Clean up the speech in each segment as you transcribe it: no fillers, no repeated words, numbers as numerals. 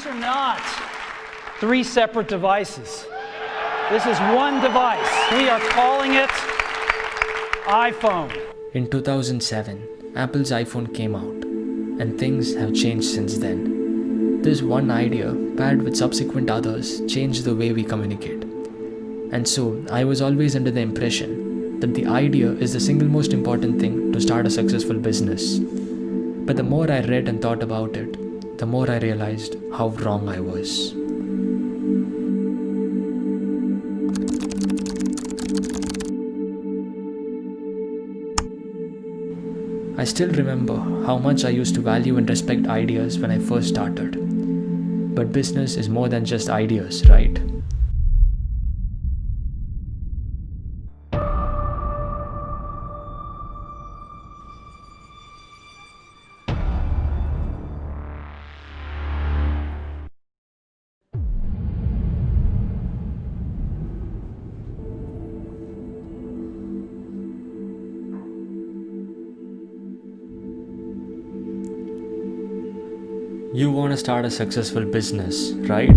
These are not three separate devices. This is one device. We are calling it iPhone. In 2007, Apple's iPhone came out, and things have changed since then. This one idea, paired with subsequent others, changed the way we communicate. And so, I was always under the impression that the idea is the single most important thing to start a successful business. But the more I read and thought about it, the more I realized how wrong I was. I still remember how much I used to value and respect ideas when I first started. But business is more than just ideas, right? You want to start a successful business, right?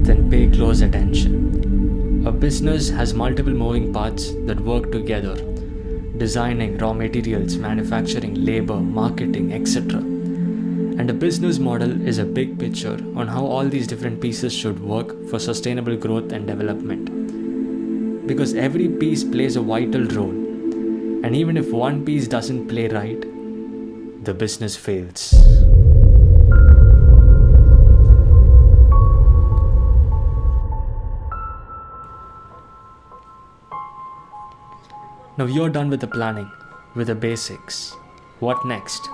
Then pay close attention. A business has multiple moving parts that work together. Designing, raw materials, manufacturing, labor, marketing, etc. And a business model is a big picture on how all these different pieces should work for sustainable growth and development. Because every piece plays a vital role. And even if one piece doesn't play right, the business fails. Now you're done with the planning, with the basics. What next?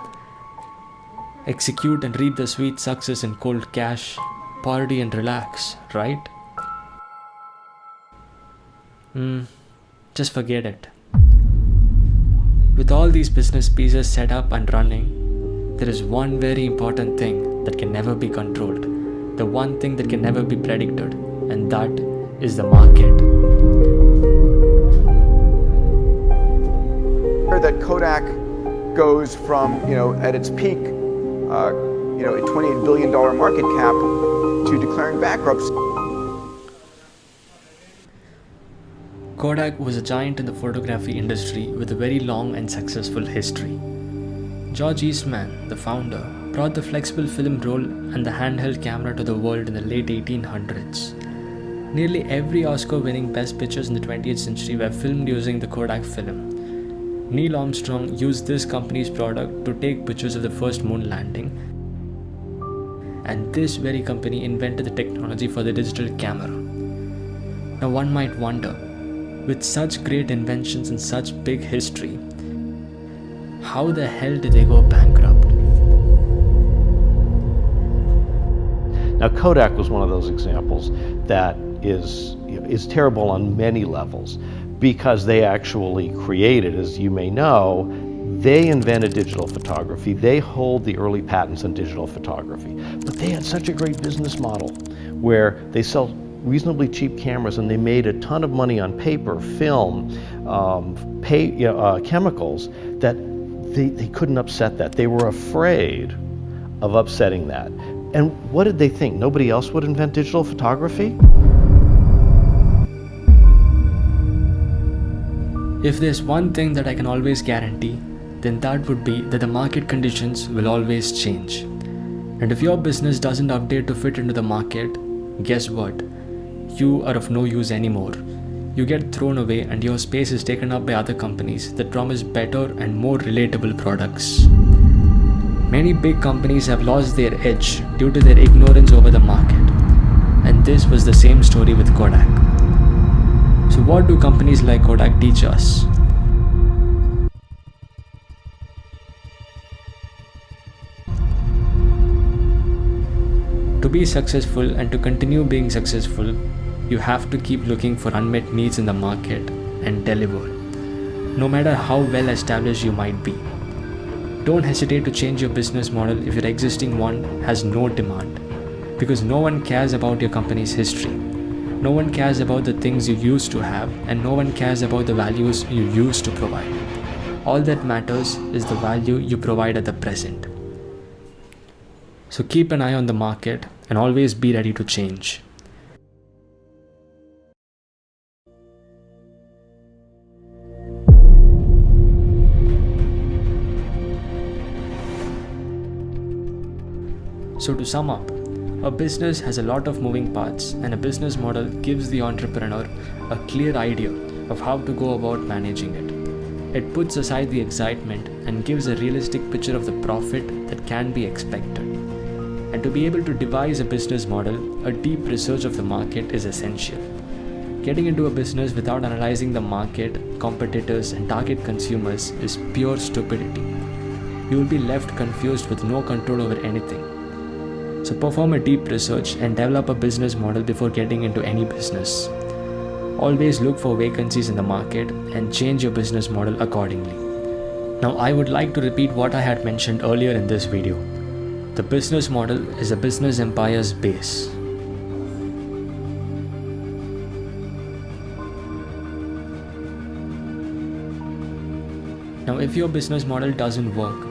Execute and reap the sweet success in cold cash, party and relax, right? Just forget it. With all these business pieces set up and running, there is one very important thing that can never be controlled. The one thing that can never be predicted, and that is the market. That Kodak goes from, at its peak, a $28 billion market cap to declaring bankruptcy. Kodak was a giant in the photography industry with a very long and successful history. George Eastman, the founder, brought the flexible film roll and the handheld camera to the world in the late 1800s. Nearly every Oscar-winning Best Pictures in the 20th century were filmed using the Kodak film. Neil Armstrong used this company's product to take pictures of the first moon landing, and this very company invented the technology for the digital camera. Now one might wonder, with such great inventions and such big history, how the hell did they go bankrupt? Now Kodak was one of those examples that is terrible on many levels, because they actually created, as you may know, they invented digital photography. They hold the early patents on digital photography. But they had such a great business model where they sell reasonably cheap cameras and they made a ton of money on paper, film, chemicals, that they couldn't upset that. They were afraid of upsetting that. And what did they think? Nobody else would invent digital photography? If there's one thing that I can always guarantee, then that would be that the market conditions will always change. And if your business doesn't update to fit into the market, guess what? You are of no use anymore. You get thrown away and your space is taken up by other companies that promise better and more relatable products. Many big companies have lost their edge due to their ignorance over the market. And this was the same story with Kodak. So what do companies like Kodak teach us? To be successful and to continue being successful, you have to keep looking for unmet needs in the market and deliver, no matter how well established you might be. Don't hesitate to change your business model if your existing one has no demand, because no one cares about your company's history. No one cares about the things you used to have, and no one cares about the values you used to provide. All that matters is the value you provide at the present. So keep an eye on the market and always be ready to change. So to sum up, a business has a lot of moving parts, and a business model gives the entrepreneur a clear idea of how to go about managing it. It puts aside the excitement and gives a realistic picture of the profit that can be expected. And to be able to devise a business model, a deep research of the market is essential. Getting into a business without analyzing the market, competitors, and target consumers is pure stupidity. You will be left confused with no control over anything. So perform a deep research and develop a business model before getting into any business. Always look for vacancies in the market and change your business model accordingly. Now I would like to repeat what I had mentioned earlier in this video. The business model is a business empire's base. Now if your business model doesn't work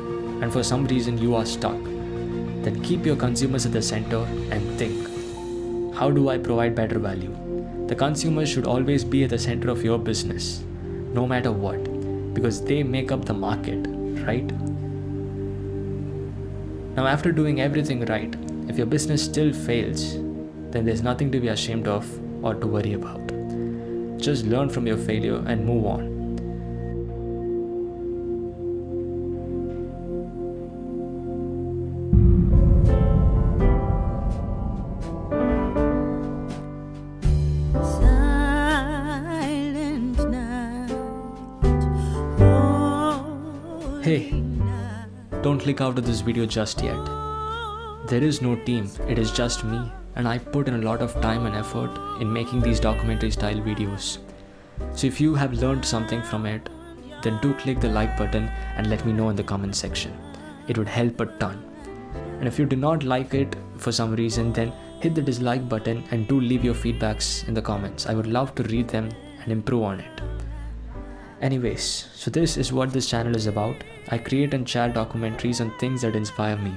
and for some reason you are stuck, then keep your consumers at the center and think, how do I provide better value? The consumers should always be at the center of your business, no matter what, because they make up the market, right? Now after doing everything right, if your business still fails, then there's nothing to be ashamed of or to worry about. Just learn from your failure and move on. Hey, don't click out of this video just yet. There is no team, it is just me, and I put in a lot of time and effort in making these documentary style videos. So if you have learned something from it, then do click the like button and let me know in the comment section. It would help a ton. And if you do not like it for some reason, then hit the dislike button and do leave your feedbacks in the comments. I would love to read them and improve on it. Anyways, so this is what this channel is about. I create and share documentaries on things that inspire me.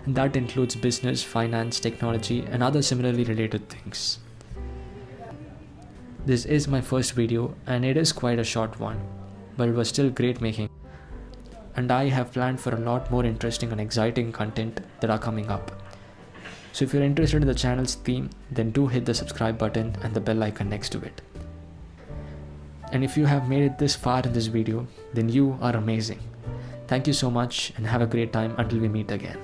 And that includes business, finance, technology, and other similarly related things. This is my first video and it is quite a short one, but it was still great making. And I have planned for a lot more interesting and exciting content that are coming up. So if you're interested in the channel's theme, then do hit the subscribe button and the bell icon next to it. And if you have made it this far in this video, then you are amazing. Thank you so much and have a great time until we meet again.